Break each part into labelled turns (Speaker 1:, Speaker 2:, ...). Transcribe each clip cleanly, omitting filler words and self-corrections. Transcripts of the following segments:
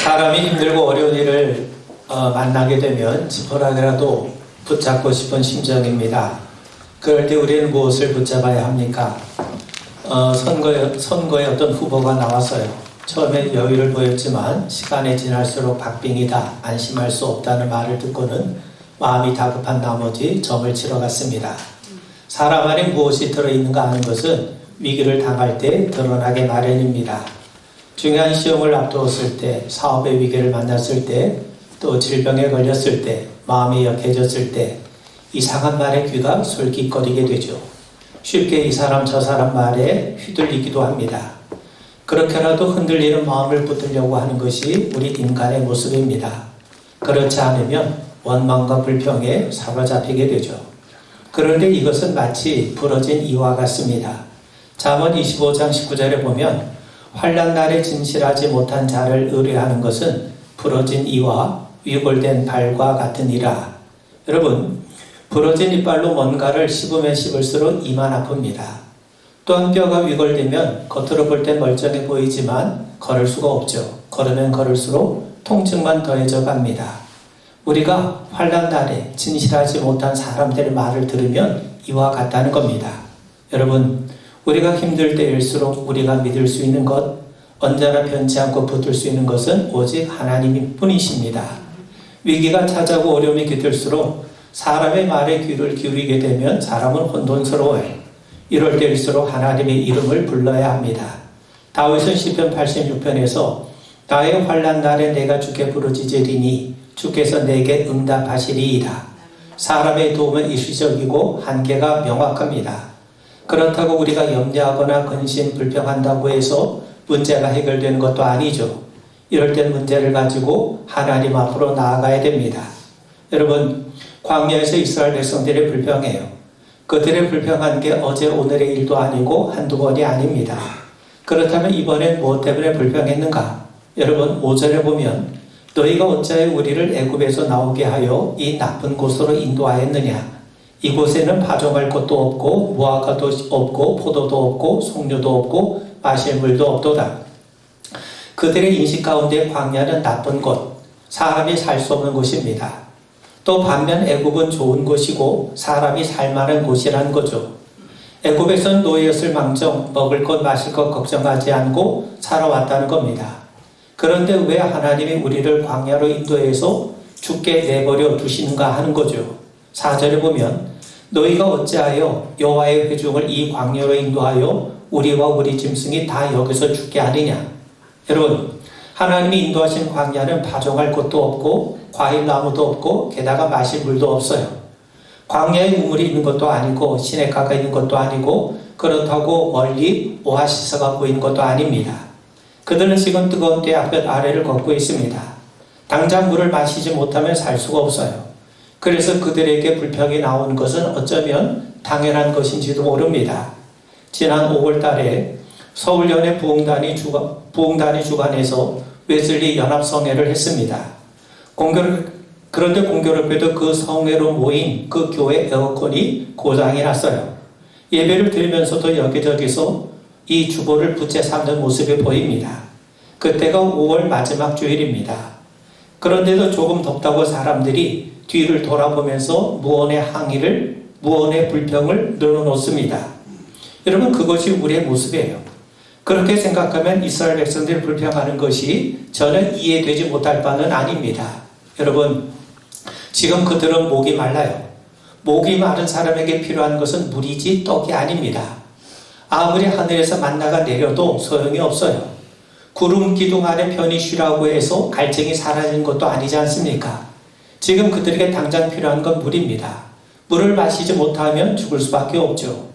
Speaker 1: 사람이 힘들고 어려운 일을 만나게 되면 지푸라기라도 붙잡고 싶은 심정입니다. 그럴 때 우리는 무엇을 붙잡아야 합니까? 선거에 어떤 후보가 나왔어요. 처음엔 여유를 보였지만 시간이 지날수록 박빙이다, 안심할 수 없다는 말을 듣고는 마음이 다급한 나머지 점을 치러 갔습니다. 사람 안에 무엇이 들어있는가 하는 것은 위기를 당할 때 드러나게 마련입니다. 중요한 시험을 앞두었을 때, 사업의 위기를 만났을 때, 또 질병에 걸렸을 때, 마음이 약해졌을 때 이상한 말에 귀가 솔깃거리게 되죠. 쉽게 이 사람 저 사람 말에 휘둘리기도 합니다. 그렇게라도 흔들리는 마음을 붙들려고 하는 것이 우리 인간의 모습입니다. 그렇지 않으면 원망과 불평에 사로잡히게 되죠. 그런데 이것은 마치 부러진 이와 같습니다. 잠언 25장 19절에 보면 환난 날에 진실하지 못한 자를 의뢰하는 것은 부러진 이와 위골된 발과 같으니라. 여러분, 부러진 이빨로 뭔가를 씹으면 씹을수록 이만 아픕니다. 또한 뼈가 위골되면 겉으로 볼 땐 멀쩡해 보이지만 걸을 수가 없죠. 걸으면 걸을수록 통증만 더해져 갑니다. 우리가 환난 날에 진실하지 못한 사람들의 말을 들으면 이와 같다는 겁니다. 여러분, 우리가 힘들 때일수록 우리가 믿을 수 있는 것, 언제나 변치 않고 붙들 수 있는 것은 오직 하나님 뿐이십니다. 위기가 찾아오고 어려움이 깃들수록 사람의 말에 귀를 기울이게 되면 사람은 혼돈스러워요. 이럴 때일수록 하나님의 이름을 불러야 합니다. 다윗은 시편 86편에서 나의 환난 날에 내가 주께 부르짖으리니 주께서 내게 응답하시리이다. 사람의 도움은 일시적이고 한계가 명확합니다. 그렇다고 우리가 염려하거나 근심, 불평한다고 해서 문제가 해결되는 것도 아니죠. 이럴 땐 문제를 가지고 하나님 앞으로 나아가야 됩니다. 여러분, 광야에서 이스라엘 백성들이 불평해요. 그들의 불평한 게 어제 오늘의 일도 아니고 한두 번이 아닙니다. 그렇다면 이번엔 무엇 때문에 불평했는가? 여러분, 5절에 보면 너희가 어찌하여 우리를 애굽에서 나오게 하여 이 나쁜 곳으로 인도하였느냐? 이곳에는 파종할 곳도 없고 무화과도 없고 포도도 없고 송류도 없고 마실 물도 없도다. 그들의 인식 가운데 광야는 나쁜 곳, 사람이 살 수 없는 곳입니다. 또 반면 애굽은 좋은 곳이고 사람이 살만한 곳이라는 거죠. 애굽에서는 노예였을 망정 먹을 것 마실 것 걱정하지 않고 살아왔다는 겁니다. 그런데 왜 하나님이 우리를 광야로 인도해서 죽게 내버려 두시는가 하는 거죠. 4절에 보면 너희가 어찌하여 여호와의 회중을 이 광야로 인도하여 우리와 우리 짐승이 다 여기서 죽게 하느냐. 여러분, 하나님이 인도하신 광야는 파종할 곳도 없고 과일나무도 없고 게다가 마실 물도 없어요. 광야에 우물이 있는 것도 아니고 시내가가 있는 것도 아니고 그렇다고 멀리 오아시스가 보이는 것도 아닙니다. 그들은 지금 뜨거운 떼약볕 아래를 걷고 있습니다. 당장 물을 마시지 못하면 살 수가 없어요. 그래서 그들에게 불평이 나오는 것은 어쩌면 당연한 것인지도 모릅니다. 지난 5월 달에 서울연의 부흥단이 주관해서 웨슬리 연합성회를 했습니다. 그런데 공교롭게도 그 성회로 모인 그 교회 에어컨이 고장이 났어요. 예배를 드리면서도 여기저기서 이 주보를 부채 삼는 모습이 보입니다. 그때가 5월 마지막 주일입니다. 그런데도 조금 덥다고 사람들이 뒤를 돌아보면서 무언의 불평을 늘어놓습니다. 여러분, 그것이 우리의 모습이에요. 그렇게 생각하면 이스라엘 백성들이 불평하는 것이 저는 이해되지 못할 바는 아닙니다. 여러분, 지금 그들은 목이 말라요. 목이 마른 사람에게 필요한 것은 물이지 떡이 아닙니다. 아무리 하늘에서 만나가 내려도 소용이 없어요. 구름 기둥 아래 편히 쉬라고 해서 갈증이 사라진 것도 아니지 않습니까? 지금 그들에게 당장 필요한 건 물입니다. 물을 마시지 못하면 죽을 수밖에 없죠.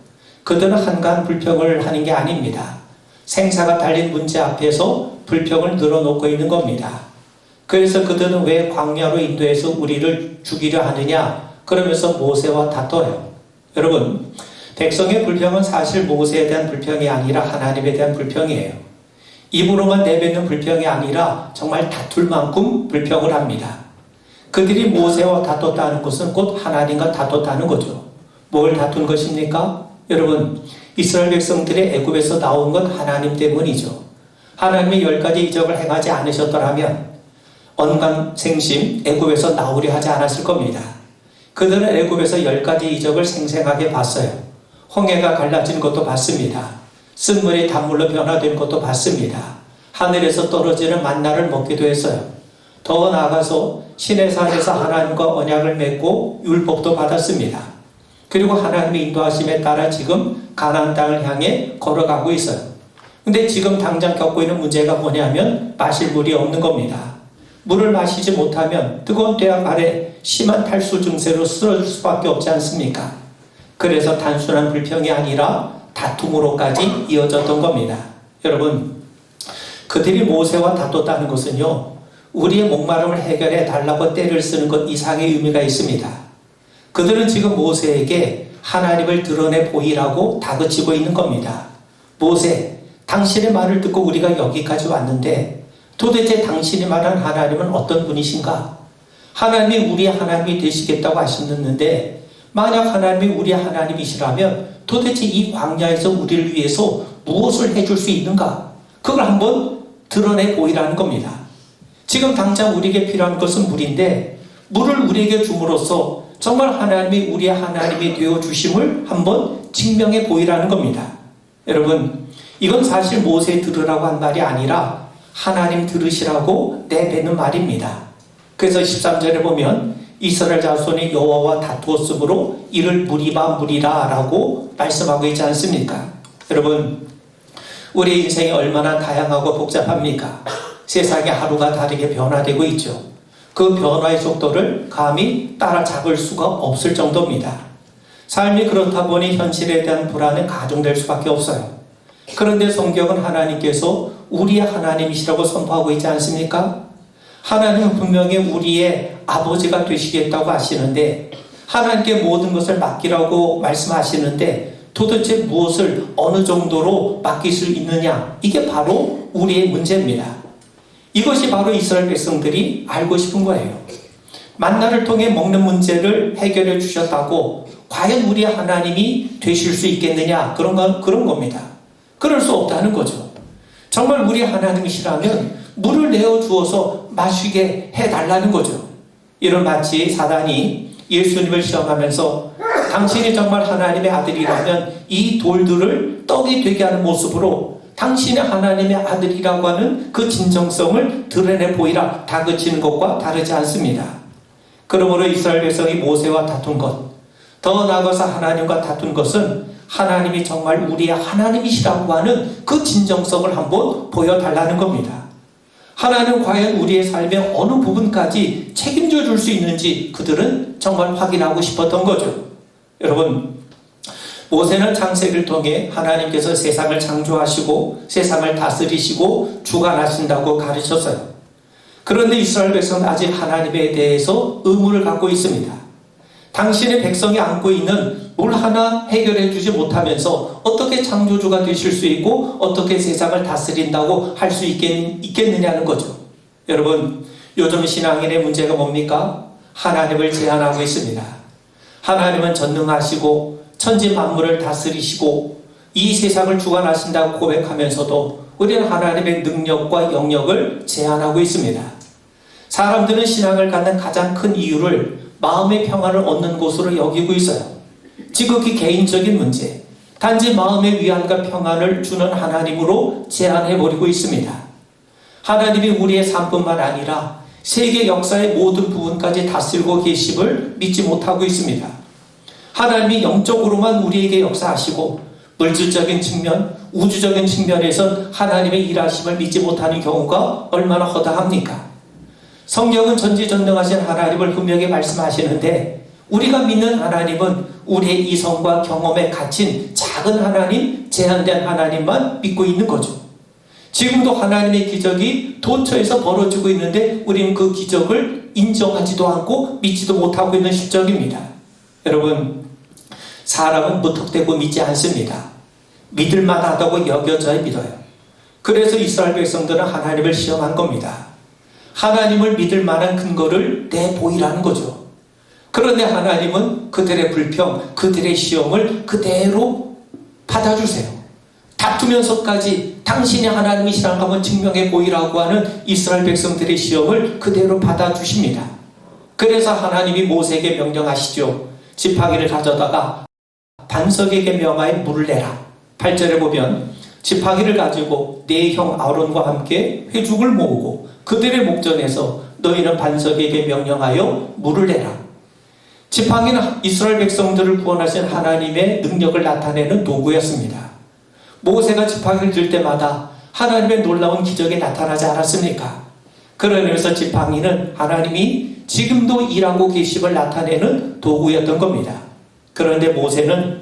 Speaker 1: 그들은 한간 불평을 하는 게 아닙니다. 생사가 달린 문제 앞에서 불평을 늘어놓고 있는 겁니다. 그래서 그들은 왜 광야로 인도해서 우리를 죽이려 하느냐? 그러면서 모세와 다퉈요. 여러분, 백성의 불평은 사실 모세에 대한 불평이 아니라 하나님에 대한 불평이에요. 입으로만 내뱉는 불평이 아니라 정말 다툴 만큼 불평을 합니다. 그들이 모세와 다퉜다는 것은 곧 하나님과 다퉜다는 거죠. 뭘 다툰 것입니까? 여러분, 이스라엘 백성들이 애굽에서 나온 건 하나님 때문이죠. 하나님이 10가지 이적을 행하지 않으셨더라면 언감생심 애굽에서 나오려 하지 않았을 겁니다. 그들은 애굽에서 10가지 이적을 생생하게 봤어요. 홍해가 갈라진 것도 봤습니다. 쓴물이 단물로 변화된 것도 봤습니다. 하늘에서 떨어지는 만나를 먹기도 했어요. 더 나아가서 시내산에서 하나님과 언약을 맺고 율법도 받았습니다. 그리고 하나님의 인도하심에 따라 지금 가나안 땅을 향해 걸어가고 있어요. 근데 지금 당장 겪고 있는 문제가 뭐냐면 마실 물이 없는 겁니다. 물을 마시지 못하면 뜨거운 태양 아래 심한 탈수 증세로 쓰러질 수밖에 없지 않습니까? 그래서 단순한 불평이 아니라 다툼으로까지 이어졌던 겁니다. 여러분, 그들이 모세와 다퉜다는 것은요, 우리의 목마름을 해결해 달라고 떼를 쓰는 것 이상의 의미가 있습니다. 그들은 지금 모세에게 하나님을 드러내 보이라고 다그치고 있는 겁니다. 모세, 당신의 말을 듣고 우리가 여기까지 왔는데 도대체 당신이 말한 하나님은 어떤 분이신가? 하나님이 우리의 하나님이 되시겠다고 하셨는데 만약 하나님이 우리의 하나님이시라면 도대체 이 광야에서 우리를 위해서 무엇을 해줄 수 있는가? 그걸 한번 드러내 보이라는 겁니다. 지금 당장 우리에게 필요한 것은 물인데 물을 우리에게 줌으로써 정말 하나님이 우리의 하나님이 되어 주심을 한번 증명해 보이라는 겁니다. 여러분, 이건 사실 모세 들으라고 한 말이 아니라 하나님 들으시라고 내뱉는 말입니다. 그래서 13절에 보면 이스라엘 자손이 여호와와 다투었으므로 이를 무리라 라고 말씀하고 있지 않습니까? 여러분, 우리의 인생이 얼마나 다양하고 복잡합니까? 세상이 하루가 다르게 변화되고 있죠. 그 변화의 속도를 감히 따라잡을 수가 없을 정도입니다. 삶이 그렇다 보니 현실에 대한 불안은 가중될 수밖에 없어요. 그런데 성경은 하나님께서 우리의 하나님이시라고 선포하고 있지 않습니까? 하나님은 분명히 우리의 아버지가 되시겠다고 하시는데 하나님께 모든 것을 맡기라고 말씀하시는데 도대체 무엇을 어느 정도로 맡길 수 있느냐? 이게 바로 우리의 문제입니다. 이것이 바로 이스라엘 백성들이 알고 싶은 거예요. 만나를 통해 먹는 문제를 해결해 주셨다고 과연 우리 하나님이 되실 수 있겠느냐? 그런 겁니다. 그럴 수 없다는 거죠. 정말 우리 하나님이시라면 물을 내어 주어서 마시게 해달라는 거죠. 이런 마치 사단이 예수님을 시험하면서 당신이 정말 하나님의 아들이라면 이 돌들을 떡이 되게 하는 모습으로 당신의 하나님의 아들이라고 하는 그 진정성을 드러내 보이라 다그치는 것과 다르지 않습니다. 그러므로 이스라엘 백성이 모세와 다툰 것, 더 나아가서 하나님과 다툰 것은 하나님이 정말 우리의 하나님이시라고 하는 그 진정성을 한번 보여달라는 겁니다. 하나님 과연 우리의 삶의 어느 부분까지 책임져 줄 수 있는지 그들은 정말 확인하고 싶었던 거죠. 여러분, 모세는 창세기를 통해 하나님께서 세상을 창조하시고 세상을 다스리시고 주관하신다고 가르쳤어요. 그런데 이스라엘 백성은 아직 하나님에 대해서 의문을 갖고 있습니다. 당신의 백성이 안고 있는 물 하나 해결해 주지 못하면서 어떻게 창조주가 되실 수 있고 어떻게 세상을 다스린다고 할 수 있겠느냐는 거죠. 여러분, 요즘 신앙인의 문제가 뭡니까? 하나님을 제한하고 있습니다. 하나님은 전능하시고 천지 만물을 다스리시고 이 세상을 주관하신다고 고백하면서도 우리는 하나님의 능력과 영역을 제한하고 있습니다. 사람들은 신앙을 갖는 가장 큰 이유를 마음의 평안을 얻는 곳으로 여기고 있어요. 지극히 개인적인 문제, 단지 마음의 위안과 평안을 주는 하나님으로 제한해버리고 있습니다. 하나님이 우리의 삶뿐만 아니라 세계 역사의 모든 부분까지 다스리고 계심을 믿지 못하고 있습니다. 하나님이 영적으로만 우리에게 역사하시고 물질적인 측면, 우주적인 측면에선 하나님의 일하심을 믿지 못하는 경우가 얼마나 허다합니까? 성경은 전지전능하신 하나님을 분명히 말씀하시는데 우리가 믿는 하나님은 우리의 이성과 경험에 갇힌 작은 하나님, 제한된 하나님만 믿고 있는 거죠. 지금도 하나님의 기적이 도처에서 벌어지고 있는데 우리는 그 기적을 인정하지도 않고 믿지도 못하고 있는 실정입니다. 여러분, 사람은 무턱대고 믿지 않습니다. 믿을 만하다고 여겨져야 믿어요. 그래서 이스라엘 백성들은 하나님을 시험한 겁니다. 하나님을 믿을 만한 근거를 내보이라는 거죠. 그런데 하나님은 그들의 불평, 그들의 시험을 그대로 받아주세요. 다투면서까지 당신이 하나님이시라는 것을 증명해 보이라고 하는 이스라엘 백성들의 시험을 그대로 받아주십니다. 그래서 하나님이 모세에게 명령하시죠. 지팡이를 가져다가 반석에게 명하여 물을 내라. 8절에 보면 지팡이를 가지고 네 형 아론과 함께 회중을 모으고 그들의 목전에서 너희는 반석에게 명령하여 물을 내라. 지팡이는 이스라엘 백성들을 구원하신 하나님의 능력을 나타내는 도구였습니다. 모세가 지팡이를 들 때마다 하나님의 놀라운 기적이 나타나지 않았습니까? 그런 의미에서 지팡이는 하나님이 지금도 일하고 계심을 나타내는 도구였던 겁니다. 그런데 모세는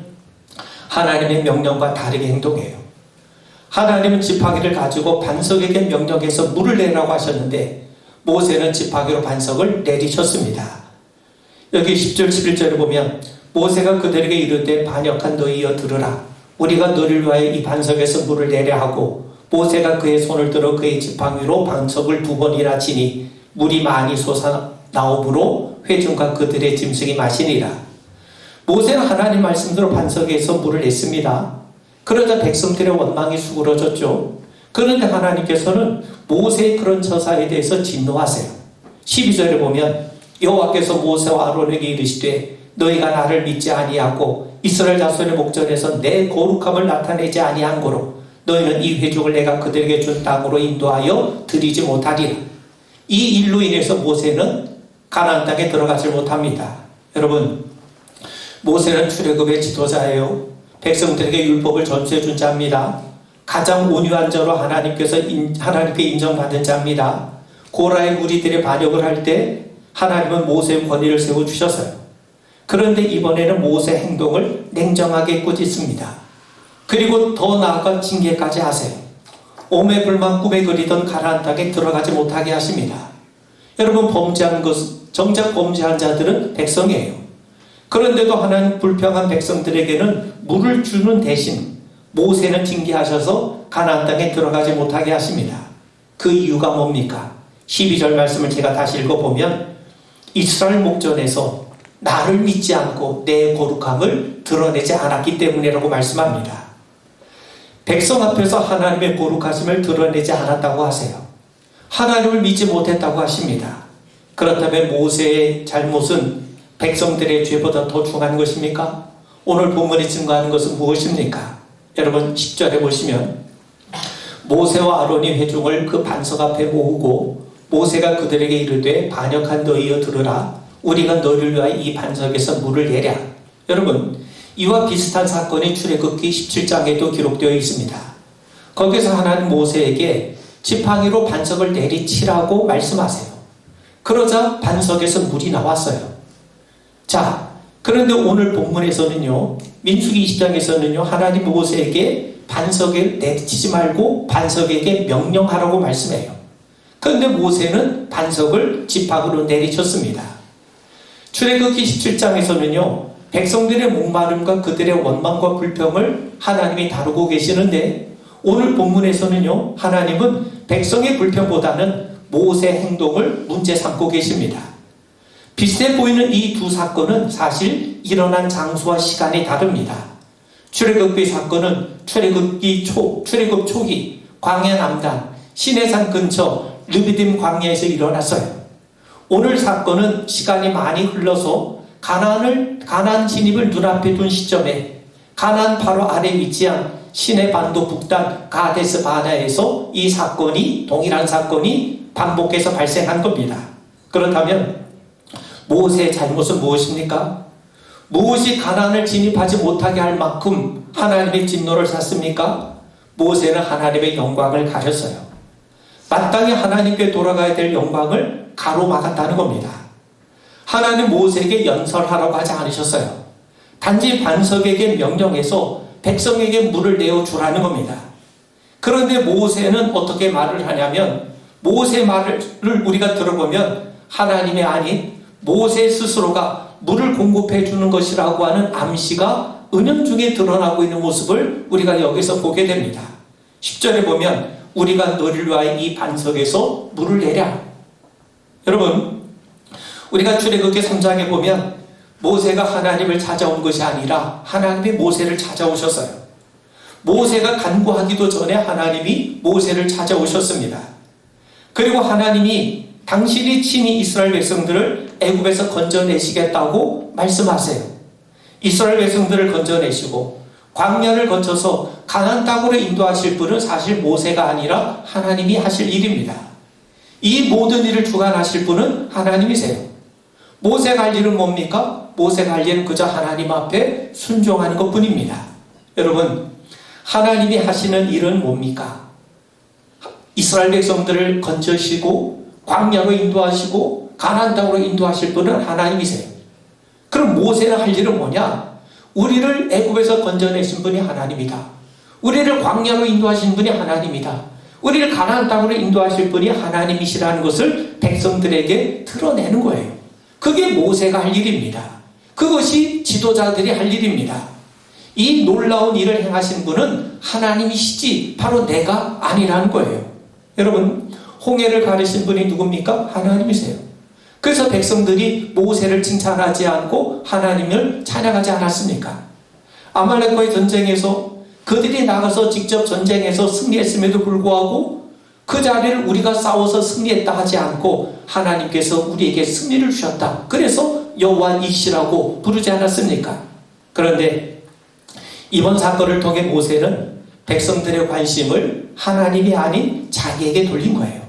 Speaker 1: 하나님의 명령과 다르게 행동해요. 하나님은 지팡이를 가지고 반석에게 명령해서 물을 내라고 하셨는데 모세는 지팡이로 반석을 내리쳤습니다. 여기 10절 11절에 보면 모세가 그들에게 이르되 반역한 너희여 들으라. 우리가 너를 위하여 이 반석에서 물을 내려 하고 모세가 그의 손을 들어 그의 지팡이로 반석을 2번이나 치니 물이 많이 솟아나오므로 회중과 그들의 짐승이 마시니라. 모세는 하나님 말씀대로 반석에서 물을 냈습니다. 그러자 백성들의 원망이 수그러졌죠. 그런데 하나님께서는 모세의 그런 처사에 대해서 진노하세요. 12절에 보면 여호와께서 모세와 아론에게 이르시되 너희가 나를 믿지 아니하고 이스라엘 자손의 목전에서 내 거룩함을 나타내지 아니한 고로 너희는 이 회족을 내가 그들에게 준 땅으로 인도하여 드리지 못하리라. 이 일로 인해서 모세는 가나안 땅에 들어가지 못합니다. 여러분, 모세는 출애굽의 지도자예요. 백성들에게 율법을 전수해 준 자입니다. 가장 온유한 자로 하나님께 인정받은 자입니다. 고라의 무리들의 반역을 할 때 하나님은 모세의 권위를 세워주셨어요. 그런데 이번에는 모세의 행동을 냉정하게 꾸짖습니다. 그리고 더 나아가 징계까지 하세요. 오매불만 꿈에 그리던 가나안 땅에 들어가지 못하게 하십니다. 여러분, 정작 범죄한 자들은 백성이에요. 그런데도 하나님 불평한 백성들에게는 물을 주는 대신 모세는 징계하셔서 가나안 땅에 들어가지 못하게 하십니다. 그 이유가 뭡니까? 12절 말씀을 제가 다시 읽어보면 이스라엘 목전에서 나를 믿지 않고 내 거룩함을 드러내지 않았기 때문이라고 말씀합니다. 백성 앞에서 하나님의 거룩하심을 드러내지 않았다고 하세요. 하나님을 믿지 못했다고 하십니다. 그렇다면 모세의 잘못은 백성들의 죄보다 더 중한 것입니까? 오늘 본문이 증거하는 것은 무엇입니까? 여러분 10절에 보시면 모세와 아론이 회중을 그 반석 앞에 모으고 모세가 그들에게 이르되 반역한 너희여 들으라. 우리가 너를 위하여 이 반석에서 물을 내랴. 여러분, 이와 비슷한 사건이 출애굽기 17장에도 기록되어 있습니다. 거기서 하나님 모세에게 지팡이로 반석을 내리치라고 말씀하세요. 그러자 반석에서 물이 나왔어요. 자, 그런데 오늘 본문에서는요, 민수기 20장에서는요, 하나님 모세에게 반석에 내리치지 말고 반석에게 명령하라고 말씀해요. 그런데 모세는 반석을 지팡이로 내리쳤습니다. 출애굽기 17장에서는요, 백성들의 목마름과 그들의 원망과 불평을 하나님이 다루고 계시는데 오늘 본문에서는요, 하나님은 백성의 불평보다는 모세의 행동을 문제 삼고 계십니다. 비슷해 보이는 이 두 사건은 사실 일어난 장소와 시간이 다릅니다. 출애굽기 사건은 출애굽 초기 광야 남단 시내산 근처 르비딤 광야에서 일어났어요. 오늘 사건은 시간이 많이 흘러서 가나안 진입을 눈앞에 둔 시점에 가나안 바로 아래 위치한 시내 반도 북단 가데스 바네아에서 이 사건이 동일한 사건이 반복해서 발생한 겁니다. 그렇다면 모세의 잘못은 무엇입니까? 무엇이 가나안을 진입하지 못하게 할 만큼 하나님의 진노를 샀습니까? 모세는 하나님의 영광을 가렸어요. 마땅히 하나님께 돌아가야 될 영광을 가로막았다는 겁니다. 하나님 모세에게 연설하라고 하지 않으셨어요. 단지 반석에게 명령해서 백성에게 물을 내어주라는 겁니다. 그런데 모세는 어떻게 말을 하냐면 모세 말을 우리가 들어보면 하나님이 아닌 모세 스스로가 물을 공급해 주는 것이라고 하는 암시가 은연중에 드러나고 있는 모습을 우리가 여기서 보게 됩니다. 10절에 보면 우리가 너를 위하여 이 반석에서 물을 내랴. 여러분, 우리가 출애굽기 3장에 보면 모세가 하나님을 찾아온 것이 아니라 하나님이 모세를 찾아오셨어요. 모세가 간구하기도 전에 하나님이 모세를 찾아오셨습니다. 그리고 하나님이 당신이 친히 이스라엘 백성들을 애굽에서 건져내시겠다고 말씀하세요. 이스라엘 백성들을 건져내시고 광야를 거쳐서 가나안 땅으로 인도하실 분은 사실 모세가 아니라 하나님이 하실 일입니다. 이 모든 일을 주관하실 분은 하나님이세요. 모세가 할 일은 뭡니까? 모세가 할 일은 그저 하나님 앞에 순종하는 것뿐입니다. 여러분, 하나님이 하시는 일은 뭡니까? 이스라엘 백성들을 건져시고 광야로 인도하시고 가나안 땅으로 인도하실 분은 하나님이세요. 그럼 모세가 할 일은 뭐냐? 우리를 애굽에서 건져내신 분이 하나님이다. 우리를 광야로 인도하신 분이 하나님이다. 우리를 가나안 땅으로 인도하실 분이 하나님이시라는 것을 백성들에게 드러내는 거예요. 그게 모세가 할 일입니다. 그것이 지도자들이 할 일입니다. 이 놀라운 일을 행하신 분은 하나님이시지 바로 내가 아니라는 거예요. 여러분, 홍해를 가르신 분이 누굽니까? 하나님이세요. 그래서 백성들이 모세를 칭찬하지 않고 하나님을 찬양하지 않았습니까? 아말렉과의 전쟁에서 그들이 나가서 직접 전쟁에서 승리했음에도 불구하고 그 자리를 우리가 싸워서 승리했다 하지 않고 하나님께서 우리에게 승리를 주셨다. 그래서 여호와 이시라고 부르지 않았습니까? 그런데 이번 사건을 통해 모세는 백성들의 관심을 하나님이 아닌 자기에게 돌린 거예요.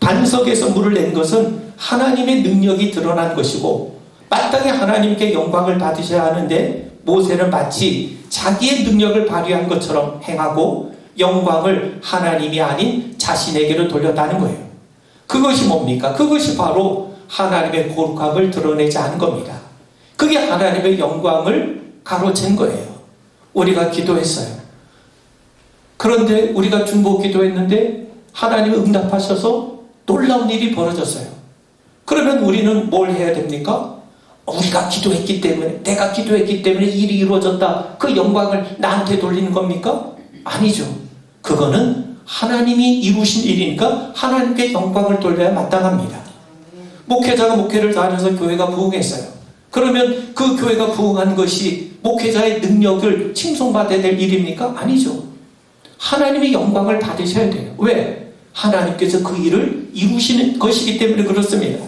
Speaker 1: 반석에서 물을 낸 것은 하나님의 능력이 드러난 것이고 마땅히 하나님께 영광을 받으셔야 하는데 모세는 마치 자기의 능력을 발휘한 것처럼 행하고 영광을 하나님이 아닌 자신에게로 돌렸다는 거예요. 그것이 뭡니까? 그것이 바로 하나님의 거룩함을 드러내지 않은 겁니다. 그게 하나님의 영광을 가로챈 거예요. 우리가 기도했어요. 그런데 우리가 중보 기도했는데 하나님이 응답하셔서 놀라운 일이 벌어졌어요. 그러면 우리는 뭘 해야 됩니까? 우리가 기도했기 때문에, 내가 기도했기 때문에 일이 이루어졌다. 그 영광을 나한테 돌리는 겁니까? 아니죠. 그거는 하나님이 이루신 일이니까 하나님께 영광을 돌려야 마땅합니다. 목회자가 목회를 잘해서 교회가 부흥했어요. 그러면 그 교회가 부흥한 것이 목회자의 능력을 칭송받아야 될 일입니까? 아니죠. 하나님의 영광을 받으셔야 돼요. 왜? 하나님께서 그 일을 이루시는 것이기 때문에 그렇습니다.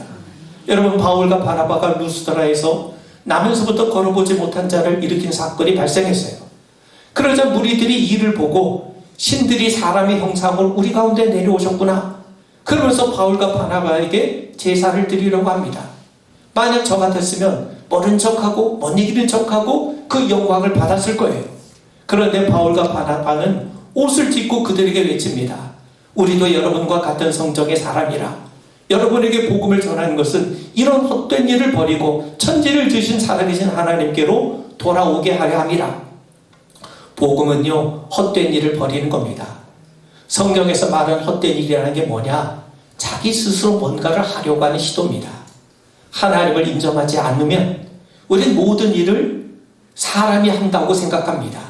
Speaker 1: 여러분, 바울과 바나바가 루스드라에서 나면서부터 걸어보지 못한 자를 일으킨 사건이 발생했어요. 그러자 무리들이 이를 보고 신들이 사람의 형상으로 우리 가운데 내려오셨구나. 그러면서 바울과 바나바에게 제사를 드리려고 합니다. 만약 저 같았으면 모른 척하고 못 이기는 척하고 그 영광을 받았을 거예요. 그런데 바울과 바나바는 옷을 찢고 그들에게 외칩니다. 우리도 여러분과 같은 성정의 사람이라. 여러분에게 복음을 전하는 것은 이런 헛된 일을 버리고 천지를 주신 살아계신 하나님께로 돌아오게 하려 함이라. 복음은요, 헛된 일을 버리는 겁니다. 성경에서 말하는 헛된 일이라는 게 뭐냐? 자기 스스로 뭔가를 하려고 하는 시도입니다. 하나님을 인정하지 않으면 우리는 모든 일을 사람이 한다고 생각합니다.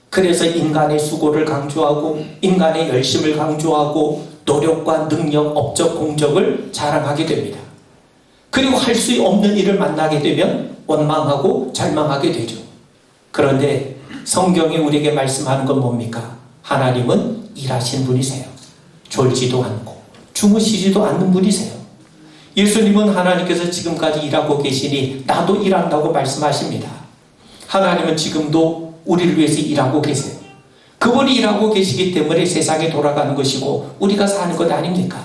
Speaker 1: 그래서 인간의 수고를 강조하고 인간의 열심을 강조하고 노력과 능력, 업적, 공적을 자랑하게 됩니다. 그리고 할 수 없는 일을 만나게 되면 원망하고 절망하게 되죠. 그런데 성경이 우리에게 말씀하는 건 뭡니까? 하나님은 일하신 분이세요. 졸지도 않고 주무시지도 않는 분이세요. 예수님은 하나님께서 지금까지 일하고 계시니 나도 일한다고 말씀하십니다. 하나님은 지금도 우리를 위해서 일하고 계세요. 그분이 일하고 계시기 때문에 세상에 돌아가는 것이고 우리가 사는 것 아닙니까?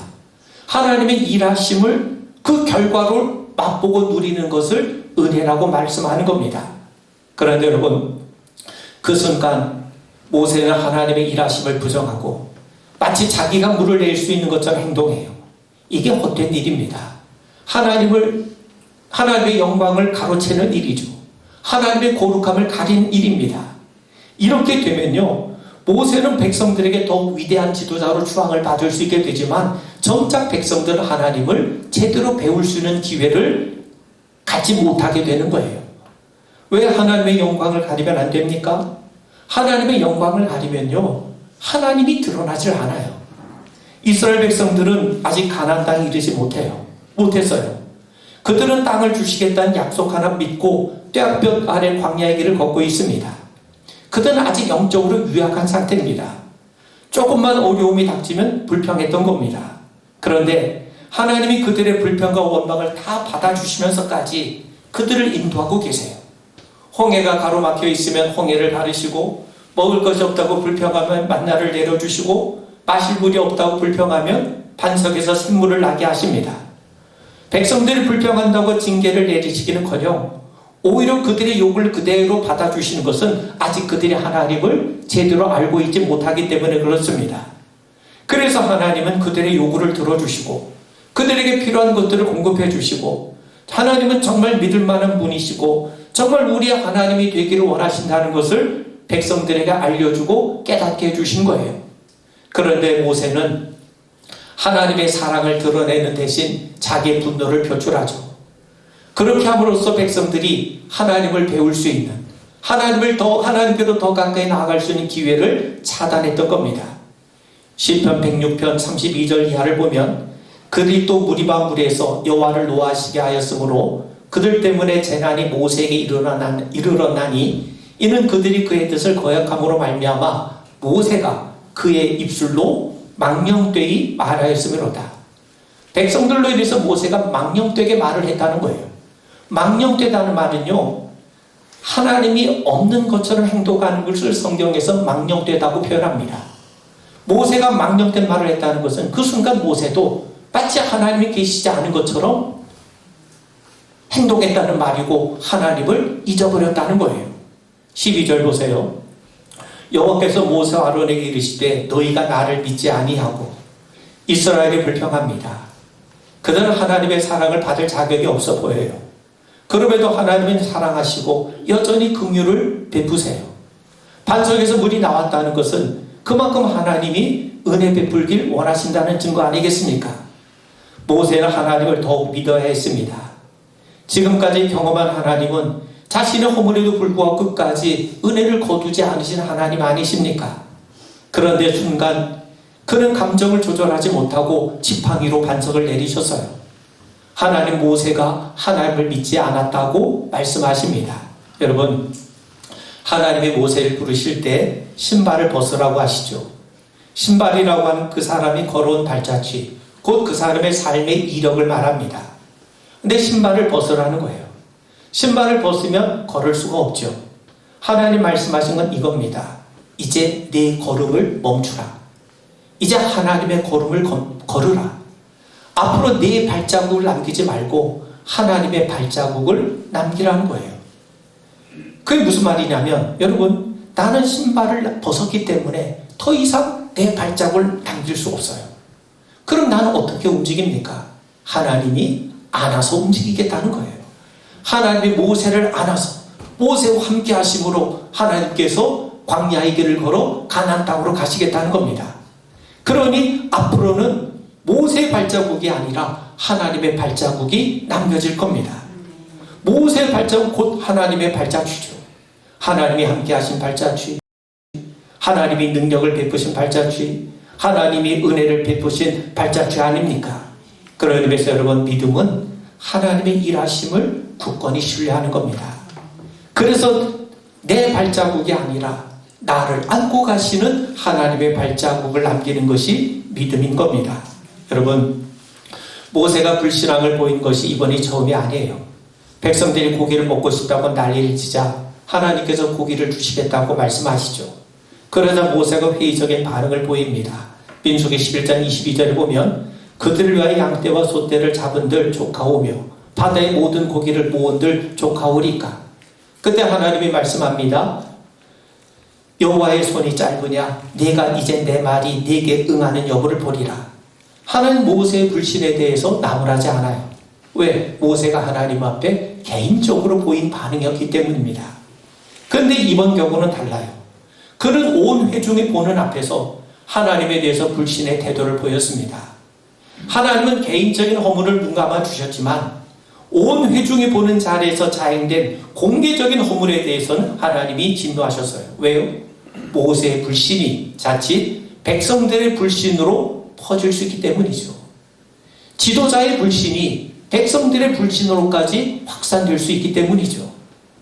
Speaker 1: 하나님의 일하심을 그 결과로 맛보고 누리는 것을 은혜라고 말씀하는 겁니다. 그런데 여러분, 그 순간 모세는 하나님의 일하심을 부정하고 마치 자기가 물을 낼 수 있는 것처럼 행동해요. 이게 헛된 일입니다. 하나님의 영광을 가로채는 일이죠. 하나님의 거룩함을 가린 일입니다. 이렇게 되면요, 모세는 백성들에게 더욱 위대한 지도자로 추앙을 받을 수 있게 되지만 정작 백성들은 하나님을 제대로 배울 수 있는 기회를 갖지 못하게 되는 거예요. 왜 하나님의 영광을 가리면 안 됩니까? 하나님의 영광을 가리면요, 하나님이 드러나질 않아요. 이스라엘 백성들은 아직 가나안 땅에 이르지 못했어요. 그들은 땅을 주시겠다는 약속 하나 믿고 뙤볕 아래 광야의 길을 걷고 있습니다. 그들은 아직 영적으로 유약한 상태입니다. 조금만 어려움이 닥치면 불평했던 겁니다. 그런데 하나님이 그들의 불평과 원망을 다 받아주시면서까지 그들을 인도하고 계세요. 홍해가 가로막혀 있으면 홍해를 가르시고, 먹을 것이 없다고 불평하면 만나를 내려주시고, 마실 물이 없다고 불평하면 반석에서 샘물을 나게 하십니다. 백성들이 불평한다고 징계를 내리시기는커녕 오히려 그들의 욕을 그대로 받아주시는 것은 아직 그들이 하나님을 제대로 알고 있지 못하기 때문에 그렇습니다. 그래서 하나님은 그들의 요구를 들어주시고 그들에게 필요한 것들을 공급해 주시고, 하나님은 정말 믿을 만한 분이시고 정말 우리의 하나님이 되기를 원하신다는 것을 백성들에게 알려주고 깨닫게 해주신 거예요. 그런데 모세는 하나님의 사랑을 드러내는 대신 자기의 분노를 표출하죠. 그렇게 함으로써 백성들이 하나님을 배울 수 있는, 하나님께로 더 가까이 나아갈 수 있는 기회를 차단했던 겁니다. 시편 106편 32절 이하를 보면, 그들이 또 무리바 무리에서 여호와를 노하시게 하였으므로 그들 때문에 재난이 모세에게 이르렀나니 이는 그들이 그의 뜻을 거역함으로 말미암아 모세가 그의 입술로 망령되이 말하였음이로다. 백성들로 인해서 모세가 망령되게 말을 했다는 거예요. 망령되다는 말은요, 하나님이 없는 것처럼 행동하는 것을 성경에서 망령되다고 표현합니다. 모세가 망령된 말을 했다는 것은 그 순간 모세도 마치 하나님이 계시지 않은 것처럼 행동했다는 말이고 하나님을 잊어버렸다는 거예요. 12절 보세요. 여호와께서 모세와 아론에게 이르시되 너희가 나를 믿지 아니하고 이스라엘이 불평합니다. 그들은 하나님의 사랑을 받을 자격이 없어 보여요. 그럼에도 하나님은 사랑하시고 여전히 긍휼을 베푸세요. 반석에서 물이 나왔다는 것은 그만큼 하나님이 은혜 베풀길 원하신다는 증거 아니겠습니까? 모세는 하나님을 더욱 믿어야 했습니다. 지금까지 경험한 하나님은 자신의 허물에도 불구하고 끝까지 은혜를 거두지 않으신 하나님 아니십니까? 그런데 순간 그는 감정을 조절하지 못하고 지팡이로 반석을 내리셨어요. 하나님, 모세가 하나님을 믿지 않았다고 말씀하십니다. 여러분, 하나님이 모세를 부르실 때 신발을 벗으라고 하시죠. 신발이라고 하는 그 사람이 걸어온 발자취, 곧 그 사람의 삶의 이력을 말합니다. 근데 신발을 벗으라는 거예요. 신발을 벗으면 걸을 수가 없죠. 하나님 말씀하신 건 이겁니다. 이제 내 걸음을 멈추라. 이제 하나님의 걸음을 걸으라. 앞으로 내 발자국을 남기지 말고 하나님의 발자국을 남기라는 거예요. 그게 무슨 말이냐면, 여러분, 나는 신발을 벗었기 때문에 더 이상 내 발자국을 남길 수 없어요. 그럼 나는 어떻게 움직입니까? 하나님이 안아서 움직이겠다는 거예요. 하나님이 모세를 안아서 모세와 함께 하심으로 하나님께서 광야의 길을 걸어 가나안 땅으로 가시겠다는 겁니다. 그러니 앞으로는 모세의 발자국이 아니라 하나님의 발자국이 남겨질 겁니다. 모세의 발자국 곧 하나님의 발자취죠. 하나님이 함께 하신 발자취, 하나님이 능력을 베푸신 발자취, 하나님이 은혜를 베푸신 발자취 아닙니까? 그런 의미에서 여러분, 믿음은 하나님의 일하심을 굳건히 신뢰하는 겁니다. 그래서 내 발자국이 아니라 나를 안고 가시는 하나님의 발자국을 남기는 것이 믿음인 겁니다. 여러분, 모세가 불신앙을 보인 것이 이번이 처음이 아니에요. 백성들이 고기를 먹고 싶다고 난리를 치자 하나님께서 고기를 주시겠다고 말씀하시죠. 그러자 모세가 회의적인 반응을 보입니다. 민수기 11장 22절에 보면 그들을 위하여 양떼와 소떼를 잡은들 조카오며 바다의 모든 고기를 모은들 조카오리까. 그때 하나님이 말씀합니다. 여호와의 손이 짧으냐? 내가 이제 내 말이 네게 응하는 여부를 보리라. 하나님 모세의 불신에 대해서 나무라지 않아요. 왜? 모세가 하나님 앞에 개인적으로 보인 반응이었기 때문입니다. 그런데 이번 경우는 달라요. 그는 온 회중이 보는 앞에서 하나님에 대해서 불신의 태도를 보였습니다. 하나님은 개인적인 허물을 눈감아 주셨지만 온 회중이 보는 자리에서 자행된 공개적인 허물에 대해서는 하나님이 진노하셨어요. 왜요? 모세의 불신이 자칫 백성들의 불신으로 퍼질 수 있기 때문이죠. 지도자의 불신이 백성들의 불신으로까지 확산될 수 있기 때문이죠.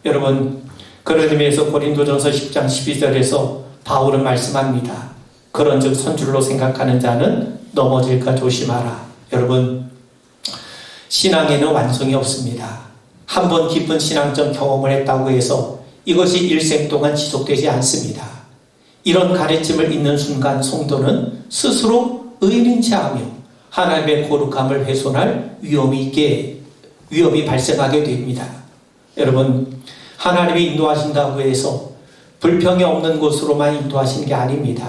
Speaker 1: 여러분, 그런 의미에서 고린도전서 10장 12절에서 바울은 말씀합니다. 그런즉 선줄로 생각하는 자는 넘어질까 조심하라. 여러분, 신앙에는 완성이 없습니다. 한번 깊은 신앙적 경험을 했다고 해서 이것이 일생 동안 지속되지 않습니다. 이런 가르침을 읽는 순간 성도는 스스로 의인인 체하며 하나님의 거룩함을 훼손할 위험이 발생하게 됩니다. 여러분, 하나님이 인도하신다고 해서 불평이 없는 곳으로만 인도하시는 게 아닙니다.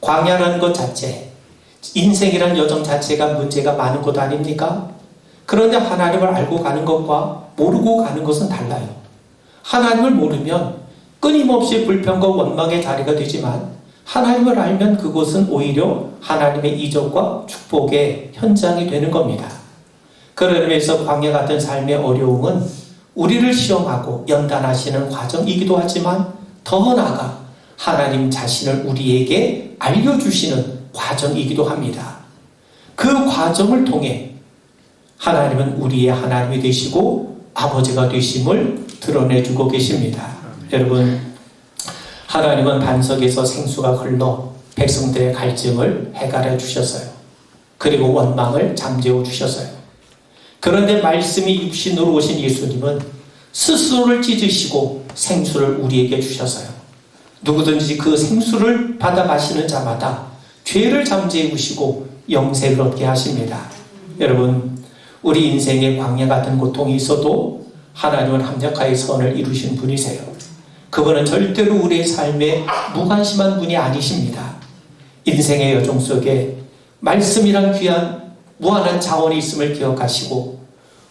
Speaker 1: 광야라는 것 자체, 인생이란 여정 자체가 문제가 많은 것 아닙니까? 그런데 하나님을 알고 가는 것과 모르고 가는 것은 달라요. 하나님을 모르면 끊임없이 불평과 원망의 자리가 되지만 하나님을 알면 그곳은 오히려 하나님의 이적과 축복의 현장이 되는 겁니다. 그런 의미에서 광야 같은 삶의 어려움은 우리를 시험하고 연단하시는 과정이기도 하지만 더 나아가 하나님 자신을 우리에게 알려주시는 과정이기도 합니다. 그 과정을 통해 하나님은 우리의 하나님이 되시고 아버지가 되심을 드러내주고 계십니다. 여러분, 하나님은 반석에서 생수가 흘러 백성들의 갈증을 해결해 주셨어요. 그리고 원망을 잠재워 주셨어요. 그런데 말씀이 육신으로 오신 예수님은 스스로를 찢으시고 생수를 우리에게 주셨어요. 누구든지 그 생수를 받아 마시는 자마다 죄를 잠재우시고 영생을 얻게 하십니다. 여러분, 우리 인생에 광야 같은 고통이 있어도 하나님은 합력하여 선을 이루신 분이세요. 그분은 절대로 우리의 삶에 무관심한 분이 아니십니다. 인생의 여정 속에 말씀이란 귀한 무한한 자원이 있음을 기억하시고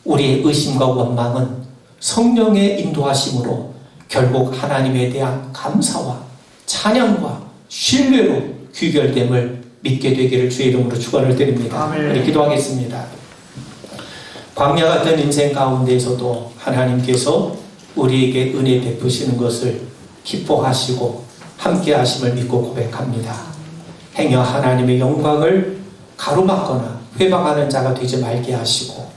Speaker 1: 우리의 의심과 원망은 성령의 인도하심으로 결국 하나님에 대한 감사와 찬양과 신뢰로 귀결됨을 믿게 되기를 주의 이름으로 축원을 드립니다.
Speaker 2: 아멘.
Speaker 1: 우리 기도하겠습니다. 광야 같은 인생 가운데에서도 하나님께서 우리에게 은혜 베푸시는 것을 기뻐하시고 함께 하심을 믿고 고백합니다. 행여 하나님의 영광을 가로막거나 회방하는 자가 되지 말게 하시고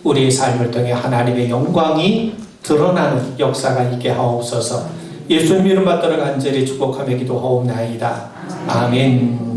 Speaker 1: 우리의 삶을 통해 하나님의 영광이 드러나는 역사가 있게 하옵소서. 예수님 이름 받들어 간절히 축복하며 기도하옵나이다. 아멘.